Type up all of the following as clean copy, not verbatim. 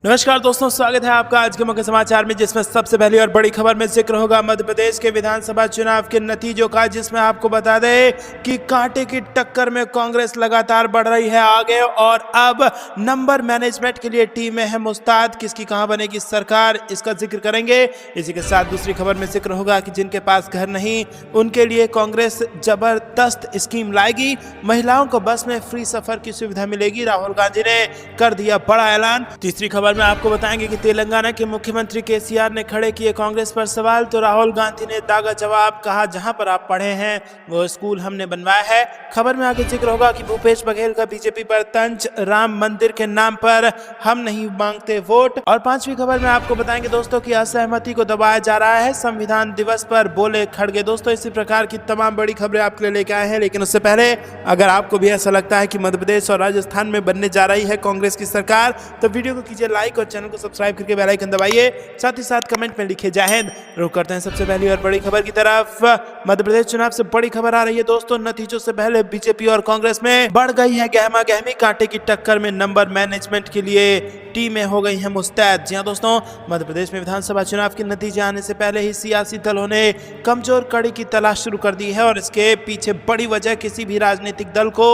नमस्कार दोस्तों, स्वागत है आपका आज के मुख्य समाचार में, जिसमें सबसे पहली और बड़ी खबर में जिक्र होगा मध्य प्रदेश के विधानसभा चुनाव के नतीजों का, जिसमें आपको बता दें कि कांटे की टक्कर में कांग्रेस लगातार बढ़ रही है आगे और अब नंबर मैनेजमेंट के लिए टीम में है मुस्तैद। किसकी कहां बनेगी सरकार, इसका जिक्र करेंगे। इसी के साथ दूसरी खबर में जिक्र होगा कि जिनके पास घर नहीं उनके लिए कांग्रेस जबरदस्त स्कीम लाएगी, महिलाओं को बस में फ्री सफर की सुविधा मिलेगी, राहुल गांधी ने कर दिया बड़ा ऐलान। तीसरी खबर में आपको बताएंगे कि तेलंगाना के मुख्यमंत्री केसीआर ने खड़े किए कांग्रेस पर सवाल, तो राहुल गांधी ने दागा जवाब, कहा जहां पर आप पढ़े हैं वो स्कूल हमने बनवाया है। खबर में आगे जिक्र होगा कि भूपेश बघेल का बीजेपी पर तंज, राम मंदिर के नाम पर हम नहीं मांगते वोट। और पांचवी खबर में आपको बताएंगे दोस्तों की असहमति को दबाया जा रहा है संविधान दिवस पर, बोले खड़गे। दोस्तों इसी प्रकार की तमाम बड़ी खबरें आपके लिए लेके आए हैं, लेकिन उससे पहले अगर आपको भी ऐसा लगता है कि मध्य प्रदेश और राजस्थान में बनने जा रही है कांग्रेस की सरकार, तो वीडियो को कीजिए लाइक और चैनल को सब्सक्राइब करके बेल आइकन दबाइए, साथ ही साथ कमेंट में लिखिए जय हिंद। रुक करते हैं सबसे पहली और बड़ी खबर की तरफ। मध्य प्रदेश चुनाव से बड़ी खबर आ रही है दोस्तों, नतीजों से पहले बीजेपी और कांग्रेस में बढ़ गई है गहमा गहमी, कांटे की टक्कर में नंबर मैनेजमेंट के लिए टीमें हो गई हैं मुस्तैद। जी हां दोस्तों, मध्य प्रदेश में विधानसभा चुनाव के नतीजे आने से पहले ही सियासी दलों ने कमजोर कड़ी की तलाश शुरू कर दी है और इसके पीछे बड़ी वजह किसी भी राजनीतिक दल को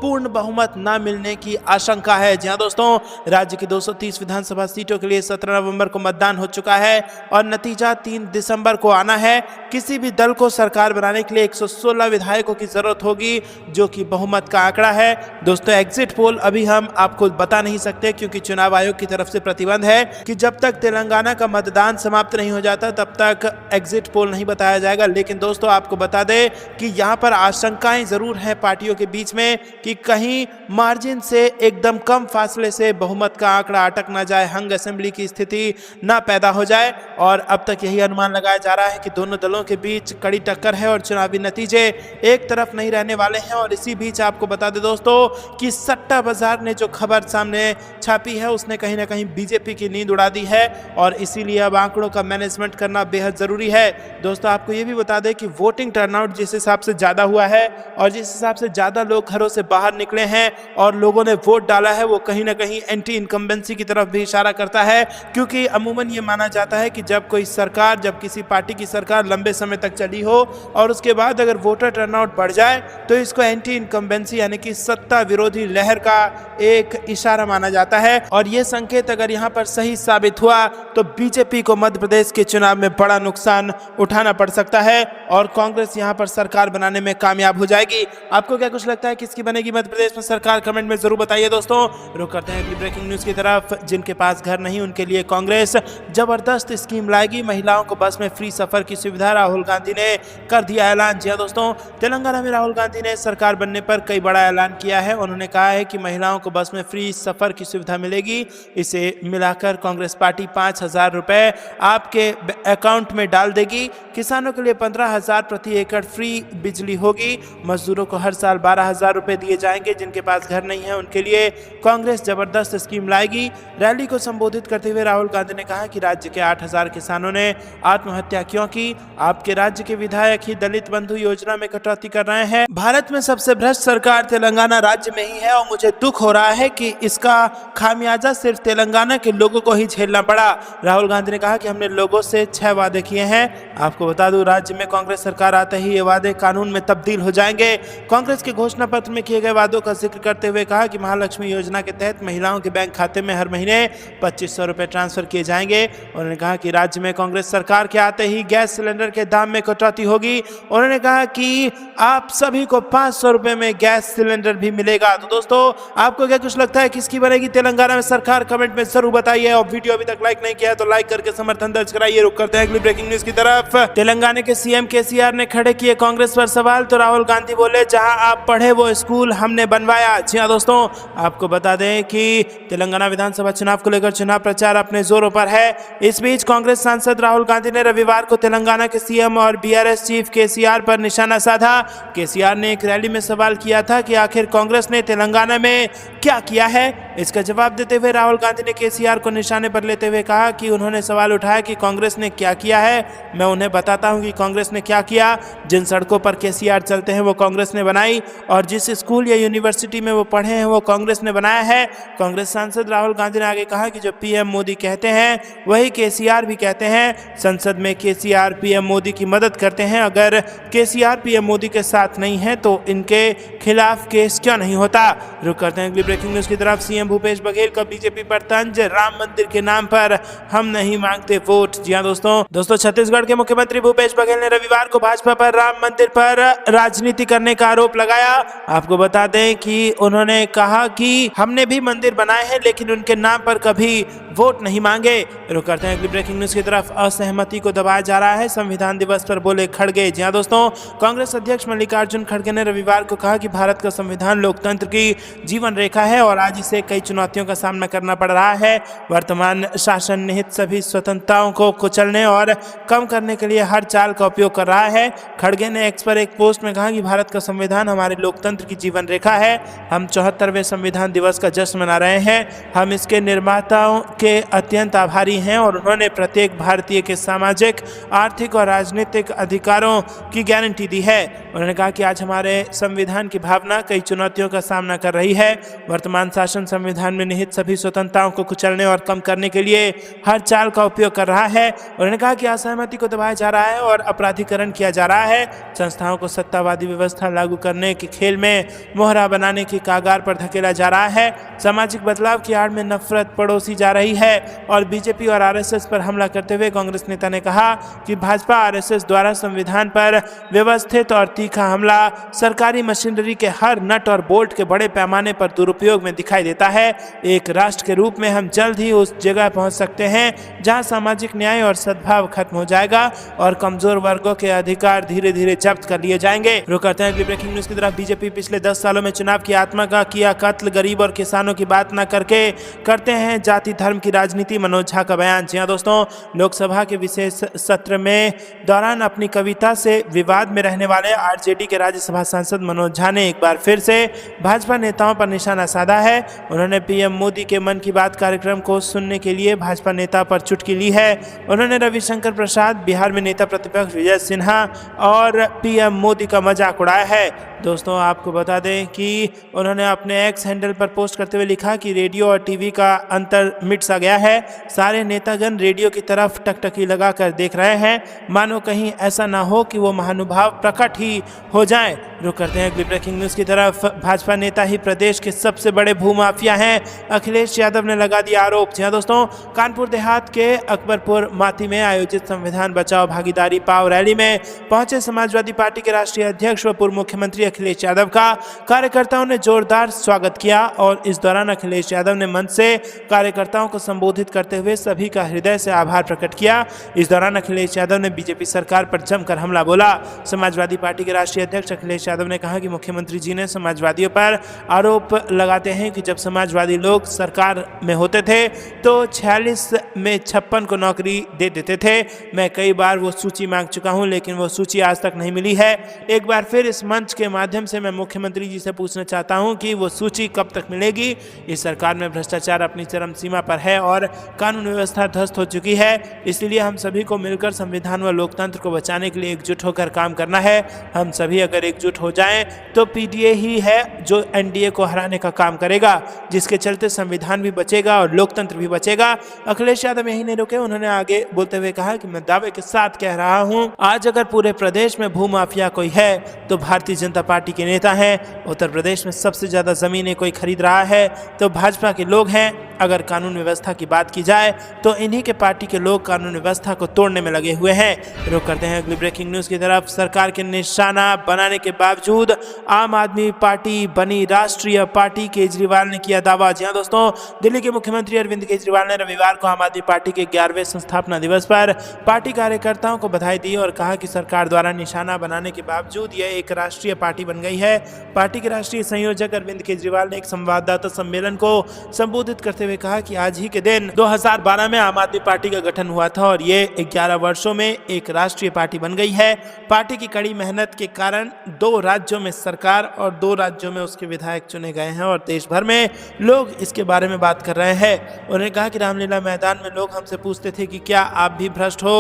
पूर्ण बहुमत न मिलने की आशंका है। जी हां दोस्तों, राज्य की 230 विधानसभा सीटों के लिए 17 नवंबर को मतदान हो चुका है और नतीजा 3 दिसंबर को आना है। किसी भी दल को सरकार बनाने के लिए 116 विधायकों की जरूरत होगी, जो कि बहुमत का आंकड़ा है। दोस्तों एग्जिट पोल अभी हम आपको बता नहीं सकते, क्योंकि चुनाव आयोग की तरफ से प्रतिबंध है कि जब तक तेलंगाना का मतदान समाप्त नहीं हो जाता तब तक एग्जिट पोल नहीं बताया जाएगा। लेकिन दोस्तों आपको बता दें कि यहाँ पर आशंकाएं जरूर हैं पार्टियों के बीच में कि कहीं मार्जिन से एकदम कम फासले से बहुमत का आंकड़ा अटक ना जाए, हंग असेंबली की स्थिति ना पैदा हो जाए। और अब तक यही अनुमान लगाया जा रहा है कि दोनों दलों के बीच कड़ी टक्कर है और चुनावी नतीजे एक तरफ नहीं रहने वाले हैं। और इसी बीच आपको बता दें दोस्तों कि सट्टा बाजार ने जो खबर सामने छापी है उसने कहीं ना कहीं बीजेपी की नींद उड़ा दी है और इसीलिए अब आंकड़ों का मैनेजमेंट करना बेहद जरूरी है। दोस्तों आपको ये भी बता दें कि वोटिंग टर्नआउट जिस हिसाब से ज्यादा हुआ है और जिस हिसाब से ज्यादा लोग घरों से बाहर निकले हैं और लोगों ने वोट डाला है, वो कहीं ना कहीं एंटी इनकम्बेंसी की तरफ भी इशारा करता है। क्योंकि अमूमन ये माना जाता है कि जब कोई सरकार, जब किसी पार्टी की सरकार लंबे समय तक चली हो और उसके बाद अगर वोटर टर्नआउट बढ़ जाए तो इसको एंटी इनकम्बेंसी यानी कि सत्ता विरोधी लहर का एक इशारा माना जाता है। और ये संकेत अगर यहाँ पर सही साबित हुआ तो बीजेपी को मध्य प्रदेश के चुनाव में बड़ा नुकसान उठाना पड़ सकता है और कांग्रेस यहाँ पर सरकार बनाने में कामयाब हो जाएगी। आपको क्या कुछ लगता है किसकी बनेगी मध्य प्रदेश में सरकार, कमेंट में जरूर बताइए दोस्तों। रुक करते हैं अगली ब्रेकिंग न्यूज की तरफ। जिनके पास घर नहीं उनके लिए कांग्रेस जबरदस्त स्कीम लाएगी, महिलाओं को बस में फ्री सफर की सुविधा, राहुल गांधी ने कर दिया ऐलान। जी हां दोस्तों, तेलंगाना में राहुल गांधी ने सरकार बनने पर कई बड़ा ऐलान किया है। उन्होंने कहा है कि महिलाओं को बस में फ्री सफर की सुविधा मिलेगी। इसे मिलाकर कांग्रेस पार्टी 5,000 रुपए आपके अकाउंट में डाल देगी। किसानों के लिए 15,000 प्रति एकड़ फ्री बिजली होगी। मजदूरों को हर साल 12,000 रुपए दिए जाएंगे। जिनके पास घर नहीं है उनके लिए कांग्रेस जबरदस्त स्कीम लाएगी। रैली को संबोधित करते हुए राहुल गांधी ने कहा कि राज्य के 8,000 किसानों ने आत्महत्या क्यों की, आपके राज्य के विधायक ही दलित बंधु योजना में कटौती कर रहे हैं। भारत में सबसे भ्रष्ट सरकार तेलंगाना राज्य में ही है और मुझे दुख हो रहा है कि इसका खामियाजा सिर्फ तेलंगाना के लोगों को ही झेलना पड़ा। राहुल गांधी ने कहा कि हमने लोगों से 6 वादे किए हैं। आपको बता दूं राज्य में कांग्रेस सरकार आते ही ये वादे कानून में तब्दील हो जाएंगे। कांग्रेस के घोषणा पत्र में किए गए वादों का जिक्र करते हुए कहा कि महालक्ष्मी योजना के तहत महिलाओं के बैंक खाते में हर महीने 2,500 रुपए ट्रांसफर किए जाएंगे। उन्होंने कहा कि राज्य में कांग्रेस सरकार के आते ही गैस सिलेंडर के दाम में कटौती होगी। उन्होंने कहा कि आप सभी को 500 रुपए में गैस सिलेंडर भी मिलेगा। तो दोस्तों आपको क्या कुछ लगता है किसकी बनेगी तेलंगाना में सरकार, कमेंट में जरूर बताइए। और वीडियो अभी तक लाइक नहीं किया तो लाइक करके समर्थन दर्ज कराइए। रुक करते हैं अगली ब्रेकिंग न्यूज की तरफ। तेलंगाना के सीएम केसीआर ने खड़े किए कांग्रेस पर सवाल, तो राहुल गांधी बोले जहां आप पढ़े वो स्कूल हमने बनवाया। जी हां दोस्तों, आपको बता दें कि तेलंगाना विधानसभा चुनाव को लेकर चुनाव प्रचार अपने जोरों पर है। इस बीच कांग्रेस सांसद राहुल गांधी ने रविवार को तेलंगाना के सीएम और बीआरएस चीफ केसीआर पर निशाना साधा। केसीआर ने एक रैली में सवाल किया था कि आखिर कांग्रेस ने तेलंगाना में क्या किया है। इसका जवाब देते हुए राहुल गांधी ने केसीआर को निशाने पर लेते हुए कहा कि उन्होंने सवाल उठाया कि कांग्रेस ने क्या किया है। मैं उन्हें बताता हूं कि कांग्रेस ने क्या किया। जिन सड़कों पर केसीआर चलते हैं वो कांग्रेस ने बनाई और जिस स्कूल या यूनिवर्सिटी में वो पढ़े हैं वो कांग्रेस ने बनाया है। कांग्रेस सांसद राहुल गांधी ने आगे आगे कहा कि जो पीएम मोदी कहते हैं वही केसीआर भी कहते हैं। संसद में केसीआर पीएम मोदी की मदद करते हैं, अगर केसीआर पीएम मोदी के साथ नहीं है तो इनके खिलाफ केस क्यों नहीं होता। रुक करते हैं अगली ब्रेकिंग न्यूज की तरफ। सीएम भूपेश बघेल का बीजेपी पर तंज, राम मंदिर के नाम पर हम नहीं मांगते वोट। जी हाँ दोस्तों छत्तीसगढ़ के मुख्यमंत्री भूपेश बघेल ने रविवार को भाजपा पर राम मंदिर पर राजनीति करने का आरोप लगाया। आपको बता दें कि उन्होंने कहा कि हमने भी मंदिर बनाए हैं लेकिन उनके नाम पर कभी वोट नहीं मांगे। रुक करते हैं अगली ब्रेकिंग न्यूज की तरफ। असहमति को दबाया जा रहा है, संविधान दिवस पर बोले खड़गे। जी हाँ दोस्तों, कांग्रेस अध्यक्ष मल्लिकार्जुन खड़गे ने रविवार को कहा कि भारत का संविधान लोकतंत्र की जीवन रेखा है और आज इसे कई चुनौतियों का सामना करना पड़ रहा है। वर्तमान शासन निहित सभी स्वतंत्रताओं को कुचलने और कम करने के लिए हर चाल का उपयोग कर रहा है। खड़गे ने एक्स पर एक पोस्ट में कहा कि भारत का संविधान हमारे लोकतंत्र की जीवन रेखा है। हम 74वें संविधान दिवस का जश्न मना रहे हैं। हम इसके निर्माताओं के अत्यंत आभारी हैं और उन्होंने प्रत्येक भारतीय के सामाजिक, आर्थिक और राजनीतिक अधिकारों की गारंटी दी है। उन्होंने कहा कि आज हमारे संविधान की भावना कई चुनौतियों का सामना कर रही है। वर्तमान शासन संविधान में निहित सभी स्वतंत्रताओं को कुचलने और कम करने के लिए हर चाल का उपयोग कर रहा है। उन्होंने कहा कि असहमति को दबाया जा रहा है और अपराधीकरण किया जा रहा है। संस्थाओं को सत्तावादी व्यवस्था लागू करने के खेल में मोहरा बनाने की कागार पर धकेला जा रहा है। सामाजिक बदलाव की आड़ में नफरत पड़ोसी जा रही है और बीजेपी और आरएसएस पर हमला करते हुए कांग्रेस नेता ने कहा कि भाजपा आरएसएस द्वारा संविधान पर व्यवस्थित और तीखा हमला सरकारी मशीनरी के हर नट और बोल्ट के बड़े पैमाने पर दुरुपयोग में दिखाई देता है। एक राष्ट्र के रूप में हम जल्द ही उस जगह पहुंच सकते हैं जहां सामाजिक न्याय और सद्भाव खत्म हो जाएगा और कमजोर वर्गों के अधिकार धीरे धीरे जब्त कर लिए जाएंगे। रुक करते हैं अगली ब्रेकिंग न्यूज की तरफ। बीजेपी पिछले 10 सालों में चुनाव की आत्मा का किया कत्ल, गरीब और किसानों की बात न करके करते हैं जाति धर्म की राजनीति, मनोज झा का बयान। जी हाँ दोस्तों, लोकसभा के विशेष सत्र में दौरान अपनी कविता से विवाद में रहने वाले आरजेडी के राज्यसभा सांसद मनोज झा ने एक बार फिर से भाजपा नेताओं पर निशाना साधा है। उन्होंने पीएम मोदी के मन की बात कार्यक्रम को सुनने के लिए भाजपा नेता पर चुटकी ली है। उन्होंने रविशंकर प्रसाद, बिहार में नेता प्रतिपक्ष विजय सिन्हा और पीएम मोदी का मजाक उड़ाया है। दोस्तों आपको बता दें कि उन्होंने अपने एक्स हैंडल पर पोस्ट करते हुए लिखा कि रेडियो और टीवी का अंतर मिट सा गया है। सारे नेतागण रेडियो की तरफ टकटकी लगाकर देख रहे हैं, मानो कहीं ऐसा ना हो कि वो महानुभाव प्रकट ही हो जाएं। रुक करते हैं अगली ब्रेकिंग न्यूज की तरफ। भाजपा नेता ही प्रदेश के सबसे बड़े भूमाफिया हैं, अखिलेश यादव ने लगा दिया आरोप। जी हाँ दोस्तों, कानपुर देहात के अकबरपुर माती में आयोजित संविधान बचाओ भागीदारी पाव रैली में पहुंचे समाजवादी पार्टी के राष्ट्रीय अध्यक्ष व पूर्व मुख्यमंत्री अखिलेश यादव का कार्यकर्ताओं ने जोरदार स्वागत किया और इस दौरान अखिलेश यादव ने मंच से कार्यकर्ताओं को संबोधित करते हुए सभी का हृदय से आभार प्रकट किया। इस दौरान अखिलेश यादव ने बीजेपी सरकार पर जमकर हमला बोला। समाजवादी पार्टी के राष्ट्रीय अध्यक्ष अखिलेश यादव ने कहा कि मुख्यमंत्री जी ने समाजवादियों पर आरोप लगाते हैं कि जब समाजवादी लोग सरकार में होते थे तो 46 में 56 को नौकरी दे देते थे। मैं कई बार वो सूची मांग चुका हूं लेकिन वो सूची आज तक नहीं मिली है। एक बार फिर इस मंच के माध्यम से मैं मुख्यमंत्री जी से पूछना चाहता हूं कि वो सूची कब तक मिलेगी। इस सरकार में भ्रष्टाचार अपनी चरम सीमा पर है और कानून व्यवस्था ध्वस्त हो चुकी है। इसलिए हम सभी को मिलकर संविधान व लोकतंत्र को बचाने के लिए एकजुट होकर काम करना है। हम सभी अगर एकजुट हो जाएं तो पीडीए ही है जो एनडीए को हराने का काम करेगा, जिसके चलते संविधान भी बचेगा और लोकतंत्र भी बचेगा। अखिलेश यादव यही नहीं रुके, उन्होंने आगे बोलते हुए कहा कि मैं दावे के साथ कह रहा हूं, आज अगर पूरे प्रदेश में भूमाफिया कोई है तो भारतीय जनता पार्टी के नेता हैं। उत्तर प्रदेश में सबसे ज्यादा जमीनें कोई खरीद रहा है तो भाजपा के लोग हैं। अगर कानून व्यवस्था की बात की जाए तो इन्हीं के पार्टी के लोग कानून व्यवस्था को तोड़ने में लगे हुए हैं। रुक करते हैं अगली ब्रेकिंग न्यूज की तरफ। सरकार के निशाना बनाने के बावजूद आम आदमी पार्टी बनी राष्ट्रीय पार्टी, केजरीवाल ने किया दावा। जी हाँ दोस्तों, दिल्ली के मुख्यमंत्री अरविंद केजरीवाल ने रविवार को आम आदमी पार्टी के 11वें संस्थापना दिवस पर पार्टी कार्यकर्ताओं को बधाई दी और कहा कि सरकार द्वारा निशाना बनाने के बावजूद यह एक राष्ट्रीय पार्टी बन गई है। पार्टी के राष्ट्रीय संयोजक अरविंद केजरीवाल ने एक संवाददाता सम्मेलन को संबोधित करते हुए कहा कि आज ही के दिन 2012 में आम आदमी पार्टी का गठन हुआ था और ये 11 वर्षों में एक राष्ट्रीय पार्टी बन गई है। पार्टी की कड़ी मेहनत के कारण 2 राज्यों में सरकार और 2 राज्यों में उसके विधायक चुने गए हैं और देश भर में लोग इसके बारे में बात कर रहे हैं। उन्होंने कहा कि रामलीला मैदान में लोग हमसे पूछते थे कि क्या आप भी भ्रष्ट हो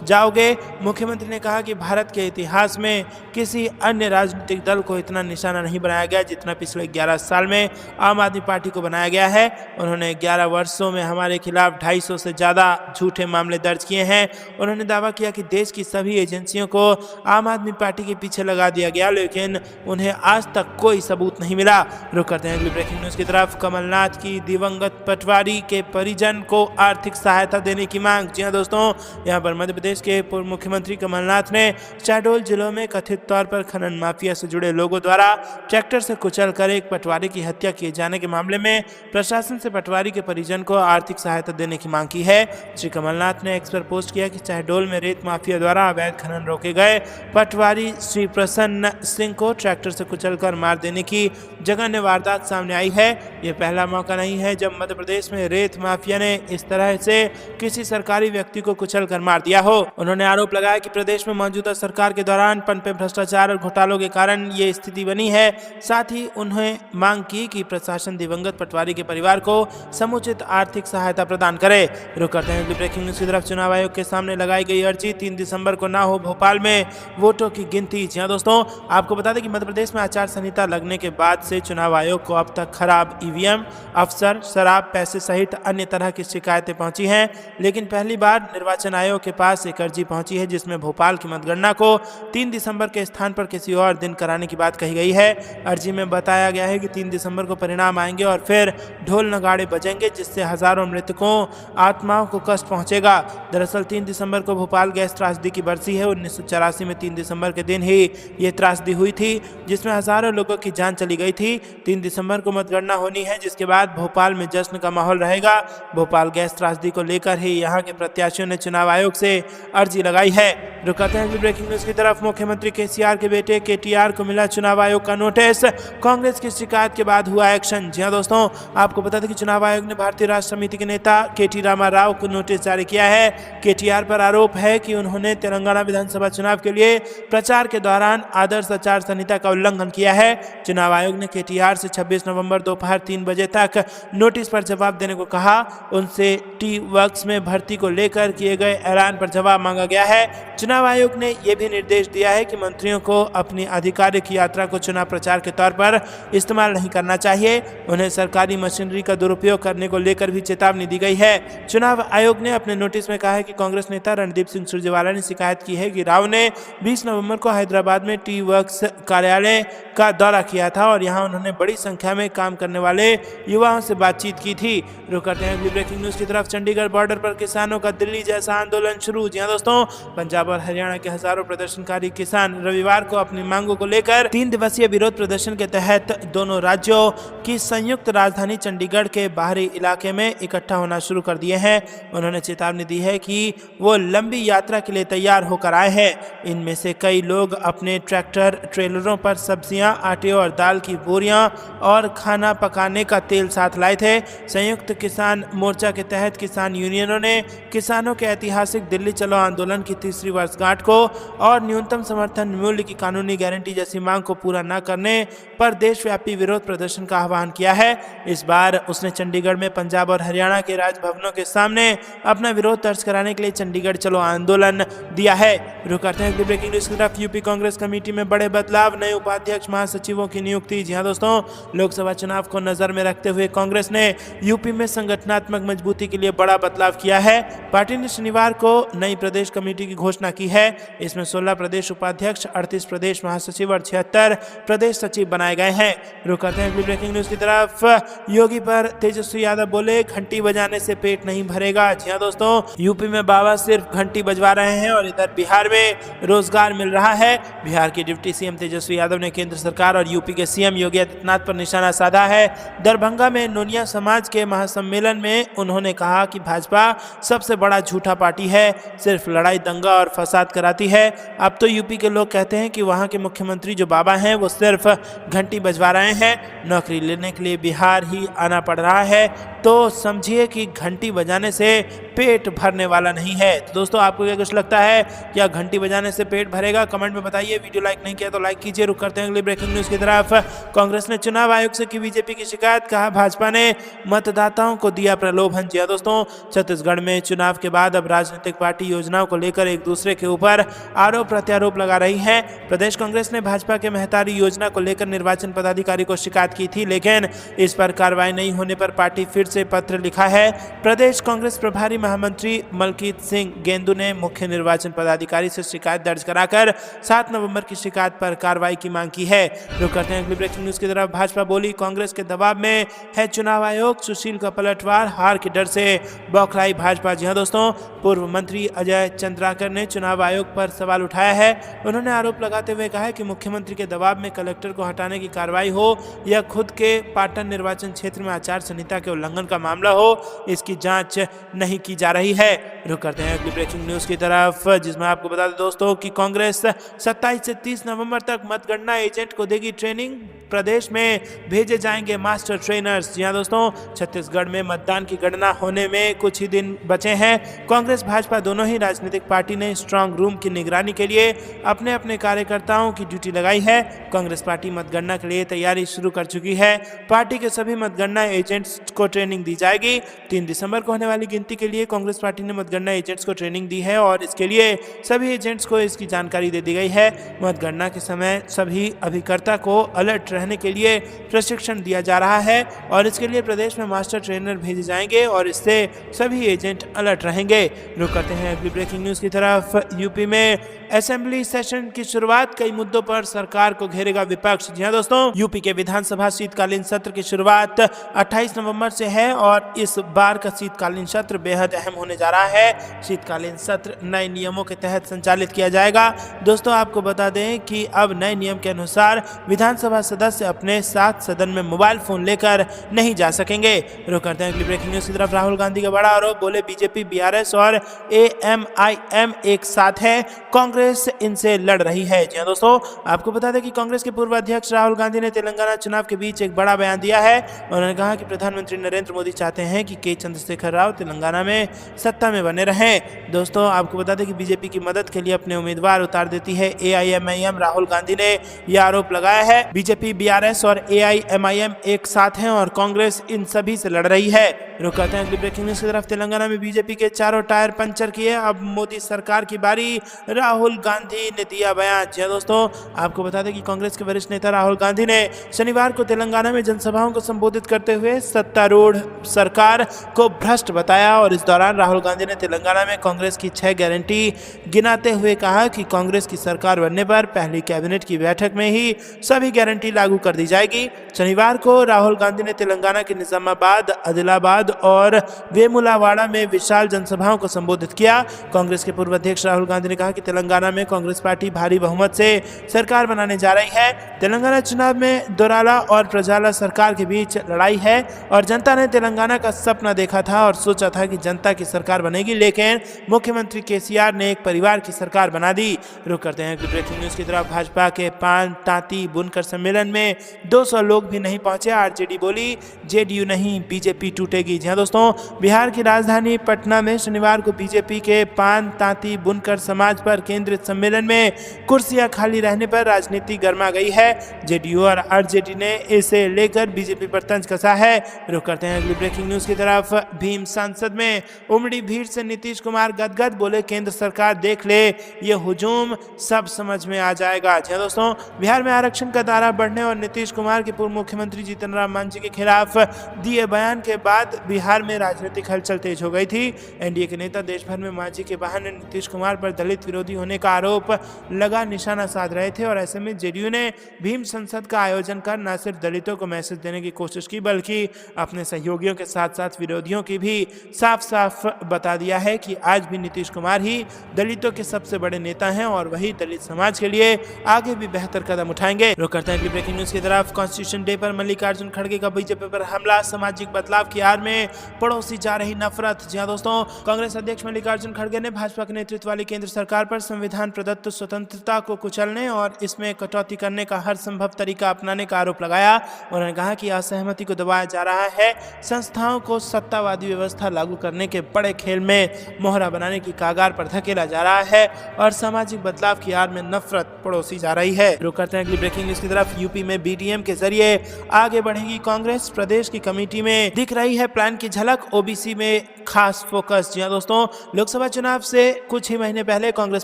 जाओगे। मुख्यमंत्री ने कहा कि भारत के इतिहास में किसी अन्य राजनीतिक दल को इतना निशाना नहीं बनाया गया जितना पिछले 11 साल में आम आदमी पार्टी को बनाया गया है। उन्होंने 11 वर्षों में हमारे खिलाफ 250 से ज़्यादा झूठे मामले दर्ज किए हैं। उन्होंने दावा किया कि देश की सभी एजेंसियों को आम आदमी पार्टी के पीछे लगा दिया गया, लेकिन उन्हें आज तक कोई सबूत नहीं मिला। रुक करते हैं अगली ब्रेकिंग न्यूज़ की तरफ। कमलनाथ की दिवंगत पटवारी के परिजन को आर्थिक सहायता देने की मांग। जी हाँ दोस्तों, यहाँ पर मध्य प्रदेश के पूर्व मुख्यमंत्री कमलनाथ ने शहडोल जिलों में कथित तौर पर खनन माफिया से जुड़े लोगों द्वारा ट्रैक्टर से कुचलकर एक पटवारी की हत्या किए जाने के मामले में प्रशासन से पटवारी के परिजन को आर्थिक सहायता देने की मांग की है। श्री कमलनाथ ने एक्स पर पोस्ट किया कि शहडोल में रेत माफिया द्वारा अवैध खनन रोके गए पटवारी श्री प्रसन्न सिंह को ट्रैक्टर से कुचलकर मार देने की जघन्य वारदात सामने आई है। यह पहला मौका नहीं है जब मध्य प्रदेश में रेत माफिया ने इस तरह से किसी सरकारी व्यक्ति को कुचलकर मार दिया हो। उन्होंने आरोप लगाया कि प्रदेश में मौजूदा सरकार के दौरान पनपे भ्रष्टाचार और घोटालों के कारण ये स्थिति बनी है। साथ ही उन्हें मांग की कि प्रशासन दिवंगत पटवारी के परिवार को समुचित आर्थिक सहायता प्रदान करे। रुक करते हैं ब्रेकिंग न्यूज़ की तरफ। चुनाव आयोग के सामने लगाई गई अर्जी 3 दिसंबर को ना हो भोपाल में वोटों की गिनती। जी हाँ दोस्तों, आपको बता दें कि मध्य प्रदेश में आचार संहिता लगने के बाद से चुनाव आयोग को अब तक खराब ईवीएम, अफसर, शराब, पैसे सहित अन्य तरह की शिकायतें पहुंची हैं। लेकिन पहली बार निर्वाचन आयोग के पास एक अर्जी पहुंची है जिसमें भोपाल की मतगणना को 3 दिसंबर के स्थान पर किसी और दिन कराने की बात कही गई है। अर्जी में बताया गया है कि 3 दिसंबर को परिणाम आएंगे और फिर ढोल नगाड़े बजेंगे, जिससे हजारों मृतकों आत्माओं को कष्ट पहुंचेगा। दरअसल 3 दिसंबर को भोपाल गैस त्रासदी की बरसी है। 1984 में 3 दिसंबर के दिन ही ये त्रासदी हुई थी जिसमें हजारों लोगों की जान चली गई थी। 3 दिसंबर को मतगणना होनी है, जिसके बाद भोपाल में जश्न का माहौल रहेगा। भोपाल गैस त्रासदी को लेकर ही यहाँ के प्रत्याशियों ने चुनाव आयोग से अर्जी लगाई है। रुकाते हैं ब्रेकिंग न्यूज़ की तरफ। मुख्यमंत्री केसीआर के बेटे केटीआर को मिला चुनाव आयोग का नोटिस। कांग्रेस की शिकायत के बाद हुआ एक्शन। जी हाँ दोस्तों, आपको बता दें कि चुनाव आयोग ने भारतीय राष्ट्र समिति के नेता केटी रामा राव को नोटिस जारी किया है। केटीआर पर आरोप है कि उन्होंने तेलंगाना विधानसभा चुनाव के लिए प्रचार के दौरान आदर्श आचार संहिता का उल्लंघन किया है। चुनाव आयोग ने केटीआर से 26 नवंबर दोपहर 3 बजे तक नोटिस पर जवाब देने को कहा। उनसे टी वर्क्स में भर्ती को लेकर किए गए ऐलान पर जवाब मांगा गया है। चुनाव आयोग ने यह भी निर्देश दिया है कि मंत्रियों को अपनी आधिकारिक यात्रा को चुनाव प्रचार के तौर पर इस्तेमाल नहीं करना चाहिए। उन्हें सरकारी मशीनरी का दुरुपयोग करने को लेकर भी चेतावनी दी गई है। चुनाव आयोग ने अपने नोटिस में कहा है कि कांग्रेस नेता रणदीप सिंह सुरजेवाला ने शिकायत की है कि राव ने 20 नवंबर को हैदराबाद में टी वर्क्स कार्यालय का दौरा किया था और यहां उन्होंने बड़ी संख्या में काम करने वाले युवाओं से बातचीत की थी। रुक करते हैं अगली ब्रेकिंग न्यूज़ की तरफ। चंडीगढ़ बॉर्डर पर किसानों का दिल्ली जैसा आंदोलन शुरू। जी हां दोस्तों, पंजाब और हरियाणा के हजारों प्रदर्शनकारी किसान रविवार को अपनी मांगों को लेकर 3 दिवसीय विरोध प्रदर्शन के तहत दोनों राज्यों की संयुक्त राजधानी चंडीगढ़ के बाहरी इलाके में इकट्ठा होना शुरू कर दिए हैं। उन्होंने चेतावनी दी है कि वो लंबी यात्रा के लिए तैयार होकर आए हैं। इनमें से कई लोग अपने ट्रैक्टर ट्रेलरों पर सब्जियां, आटे और दाल की बोरियां और खाना पकाने का तेल साथ लाए थे। संयुक्त किसान मोर्चा के तहत किसान यूनियनों ने किसानों के ऐतिहासिक दिल्ली चलो आंदोलन की 3री वर्षगांठ को और न्यूनतम समर्थन मूल्य की कानूनी गारंटी जैसी मांग को पूरा न करने पर देशव्यापी विरोध प्रदर्शन का आह्वान किया है। इस बार उसने चंडीगढ़ में पंजाब और हरियाणा के राजभवनों के सामने अपना विरोध दर्ज कराने के लिए चंडीगढ़ चलो आंदोलन दिया है। रुक करते हैं ब्रेकिंग न्यूज़ की तरफ। यूपी कांग्रेस कमेटी में बड़े बदलाव, नए उपाध्यक्ष महासचिवों की नियुक्ति। जी हाँ दोस्तों, लोकसभा चुनाव को नजर में रखते हुए कांग्रेस ने यूपी में संगठनात्मक मजबूती के लिए बड़ा बदलाव किया है। पार्टी ने शनिवार को नई प्रदेश कमेटी की घोषणा की है। इसमें 16 प्रदेश उपाध्यक्ष, 38 प्रदेश महासचिव और 76 प्रदेश सचिव बनाए गए हैं। रुक करते हैं ब्रेकिंग न्यूज़ की तरफ। योगी पर तेजस्वी यादव बोले, घंटी बजाने से पेट नहीं भरेगा। जी हाँ दोस्तों, यूपी में बाबा सिर्फ घंटी बजवा रहे हैं और इधर बिहार में रोजगार मिल रहा है। बिहार के डिप्टी सीएम तेजस्वी यादव ने केंद्र सरकार और यूपी के सीएम योगी आदित्यनाथ पर निशाना साधा है। दरभंगा में नोनिया समाज के महासम्मेलन में उन्होंने कहा कि भाजपा सबसे बड़ा झूठा पार्टी है, सिर्फ लड़ाई, दंगा और फसाद कराती है। अब तो यूपी के लोग कहते हैं कि वहां के मुख्यमंत्री जो बाबा हैं वो सिर्फ घंटी बजवा रहे हैं। नौकरी लेने के लिए बिहार ही आना पड़ रहा है, तो समझिए कि घंटी बजाने से पेट भरने वाला नहीं है। तो दोस्तों, आपको क्या कुछ लगता है, क्या घंटी बजाने से पेट भरेगा? कमेंट में बताइए। वीडियो लाइक नहीं किया तो लाइक कीजिए। रुक करते हैं अगली ब्रेकिंग न्यूज़ की तरफ। कांग्रेस ने चुनाव आयोग से की बीजेपी की शिकायत, कहा भाजपा ने मतदाताओं को दिया प्रलोभन। जी दोस्तों, छत्तीसगढ़ में चुनाव के बाद अब राजनीतिक पार्टी योजनाओं को लेकर एक दूसरे के ऊपर आरोप प्रत्यारोप लगा रही है। प्रदेश कांग्रेस ने भाजपा के महतारी योजना को लेकर निर्वाचन पदाधिकारी को शिकायत की थी, लेकिन इस पर कार्रवाई नहीं होने पर पार्टी फिर से पत्र लिखा है। प्रदेश कांग्रेस प्रभारी महामंत्री मलकीत सिंह गेंदू ने मुख्य निर्वाचन पदाधिकारी से शिकायत दर्ज कराकर 7 नवंबर की शिकायत पर कार्रवाई की मांग की है। रुक करते हैं अगली ब्रेकिंग न्यूज की तरफ। भाजपा बोली कांग्रेस के दबाव में है चुनाव आयोग, सुशील का पलटवार, हार के डर से बौखलाई भाजपा। जी हां दोस्तों, पूर्व मंत्री अजय चंद्राकर ने चुनाव आयोग पर सवाल उठाया है। उन्होंने आरोप लगाते हुए कहा कि मुख्यमंत्री के दबाव में कलेक्टर को हटाने की कार्रवाई हो या खुद के पाटन निर्वाचन क्षेत्र में आचार संहिता के उल्लंघन का मामला हो, इसकी जांच नहीं की जा रही है। रुक करते हैं अगली ब्रेकिंग न्यूज की तरफ, जिसमें आपको बता दें दोस्तों कि कांग्रेस 27 से 30 नवंबर तक मतगणना एजेंट को देगी ट्रेनिंग, प्रदेश में भेजे जाएंगे मास्टर ट्रेनर्स। जी हां दोस्तों, छत्तीसगढ़ में मतदान की गणना होने में कुछ ही दिन बचे हैं। कांग्रेस भाजपा दोनों ही राजनीतिक पार्टी ने स्ट्रांग रूम की निगरानी के लिए अपने अपने कार्यकर्ताओं की ड्यूटी लगाई है। कांग्रेस पार्टी मतगणना के लिए तैयारी शुरू कर चुकी है। पार्टी के सभी मतगणना एजेंट्स को ट्रेनिंग दी जाएगी। 3 दिसंबर को होने वाली गिनती के लिए कांग्रेस पार्टी ने मतगणना एजेंट्स को ट्रेनिंग दी है और इसके लिए सभी एजेंट्स को इसकी जानकारी दे दी गई है। मतगणना के समय सभी अभिकर्ता को अलर्ट रहने के लिए प्रशिक्षण दिया जा रहा है और इसके लिए प्रदेश में मास्टर ट्रेनर भेजे जाएंगे और इससे सभी एजेंट अलर्ट रहेंगे। रुक करते हैं अगली ब्रेकिंग न्यूज की तरफ। यूपी में असेंबली सेशन की शुरुआत, कई मुद्दों पर सरकार को घेरेगा विपक्ष। जी हां दोस्तों, यूपी के विधानसभा शीतकालीन सत्र की शुरुआत 28 नवंबर से है और इस बार का शीतकालीन सत्र बेहद अहम होने जा रहा है। शीतकालीन सत्र नए नियमों के तहत संचालित किया जाएगा। दोस्तों, आपको बता दें कि अब नए नियम के अनुसार विधानसभा सदस्य अपने साथ सदन में मोबाइल फोन लेकर नहीं जा सकेंगे। रुक करते हैं अगली ब्रेकिंग न्यूज की तरफ। राहुल गांधी का बड़ा आरोप, बोले बीजेपी, बीआरएस और एएमआईएम एक साथ है, कांग्रेस इनसे लड़ रही है। जी हां दोस्तों, आपको बता दें कि कांग्रेस के पूर्व अध्यक्ष राहुल गांधी ने तेलंगाना चुनाव के बीच एक बड़ा बयान दिया है। उन्होंने कहा कि प्रधानमंत्री नरेंद्र मोदी चाहते हैं कि के चंद्रशेखर राव तेलंगाना में सत्ता में बने रहें। दोस्तों, आपको बता दें कि बीजेपी की मदद के लिए अपने उम्मीदवार उतार देती है एआईएमआईएम। राहुल गांधी ने यह आरोप लगाया है बीजेपी, बीआरएस और एआईएमआईएम एक साथ हैं और कांग्रेस इन सभी से लड़ रही है। रुक करते हैं अगली ब्रेकिंग न्यूज की तरफ। तेलंगाना में बीजेपी के चारों टायर पंचर किए, अब मोदी सरकार की बारी, राहुल गांधी ने दिया बयान। जी दोस्तों, आपको बता दें कि कांग्रेस के वरिष्ठ नेता राहुल गांधी ने शनिवार को तेलंगाना में जनसभाओं को संबोधित करते हुए सत्तारूढ़ सरकार को भ्रष्ट बताया और इस दौरान राहुल गांधी ने तेलंगाना में कांग्रेस की 6 गारंटी गिनाते हुए कहा कि कांग्रेस की सरकार बनने पर पहली कैबिनेट की बैठक में ही सभी गारंटी लागू कर दी जाएगी। शनिवार को राहुल गांधी ने तेलंगाना के निजामाबाद, आदिलाबाद और वेमुलावाड़ा में विशाल जनसभाओं को संबोधित किया। कांग्रेस के पूर्व अध्यक्ष राहुल गांधी ने कहा कि तेलंगाना में कांग्रेस पार्टी भारी बहुमत से सरकार बनाने जा रही है। तेलंगाना चुनाव में दोराला और प्रजाला सरकार के बीच लड़ाई है और जनता ने तेलंगाना का सपना देखा था और सोचा था कि जनता की सरकार बनेगी, लेकिन मुख्यमंत्री केसीआर ने एक परिवार की सरकार बना दी। रुक करते हैं ब्रेकिंग न्यूज की तरफ। भाजपा के पान तांती बुनकर सम्मेलन में 200 लोग भी नहीं पहुंचे। आरजेडी बोली जेडीयू नहीं, बीजेपी टूटेगी। जी हां दोस्तों, बिहार की राजधानी पटना में शनिवार को बीजेपी के पान तांती बुनकर समाज पर केंद्रित सम्मेलन में कुर्सियां खाली रहने पर राजनीति गर्मा गई है। जेडीयू और आरजेडी ने इसे लेकर बीजेपी पर तंज कसा है। रुक करते हैं अगली ब्रेकिंग न्यूज की तरफ। भीम संसद में उमड़ी भीड़ से नीतीश कुमार गदगद, बोले केंद्र सरकार देख ले ये हुजूम, सब समझ में आ जाएगा। जी दोस्तों, बिहार में आरक्षण का दायरा बढ़ने और नीतीश कुमार के पूर्व मुख्यमंत्री जीतन राम मांझी के खिलाफ दिए बयान के बाद बिहार में राजनीतिक हलचल तेज हो गई थी। एनडीए के नेता देश भर में मांझी के बहाने नीतीश कुमार पर दलित विरोधी होने का आरोप लगा निशाना साध रहे थे और ऐसे में जेडीयू ने भीम संसद का आयोजन कर न सिर्फ दलितों को मैसेज देने की कोशिश की, बल्कि अपने सहयोगियों के साथ साथ विरोधियों की भी साफ साफ बता दिया है कि आज भी नीतीश कुमार ही दलितों के सबसे बड़े नेता हैं और वही दलित समाज के लिए आगे भी बेहतर कदम उठाएंगे। रुक करते हैं ब्रेकिंग न्यूज की तरफ। कॉन्स्टिट्यूशन डे पर मल्लिकार्जुन खड़गे का बीजेपी पर हमला, सामाजिक बदलाव की आड़ में बढ़ाने पड़ोसी जा रही नफरत। जी हां दोस्तों, कांग्रेस अध्यक्ष मल्लिकार्जुन खड़गे ने भाजपा के नेतृत्व वाली केंद्र सरकार पर संविधान प्रदत्त स्वतंत्रता को कुचलने और इसमें कटौती करने का हर संभव तरीका अपनाने का आरोप लगाया। उन्होंने कहा कि असहमति को दबाया जा रहा है, संस्थाओं को सत्तावादी व्यवस्था लागू करने के बड़े खेल में मोहरा बनाने की कागार पर धकेला जा रहा है और सामाजिक बदलाव की आड़ में नफरत पड़ोसी जा रही है। रुक करते हैं अगली ब्रेकिंग न्यूज की तरफ। यूपी में बीडीएम के जरिए आगे बढ़ेगी कांग्रेस, प्रदेश की कमेटी में दिख रही है प्लान की झलक, ओबीसी में खास फोकस। जी हां दोस्तों, लोकसभा चुनाव से कुछ ही महीने पहले कांग्रेस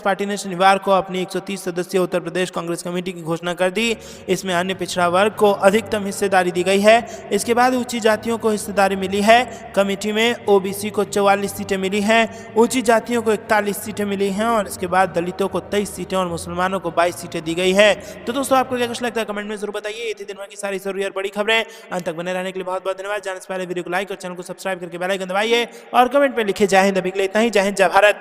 पार्टी ने शनिवार को अपनी 130 सदस्यीय उत्तर प्रदेश कांग्रेस कमेटी की घोषणा कर दी। इसमें अन्य पिछड़ा वर्ग को अधिकतम हिस्सेदारी दी गई है। इसके बाद ऊंची जातियों को हिस्सेदारी मिली है। कमेटी में ओबीसी को 44 सीटें मिली हैं, ऊंची जातियों को 41 सीटें मिली हैं और इसके बाद दलितों को 23 सीटें और मुसलमानों को 22 सीटें दी गई है। तो दोस्तों, आपको क्या कुछ लगता है कमेंट में जरूर बताइए। ये थी दिन भर की सारी जरूरी और बड़ी खबरें। अंत तक बने रहने के लिए बहुत बहुत धन्यवाद। जाने से पहले वीडियो को लाइक और चैनल को सब्सक्राइब करके बेल आइकन दबाइए और कमेंट में लिखे जय हिंद। अभी के लिए इतना ही। जय हिंद, जय भारत।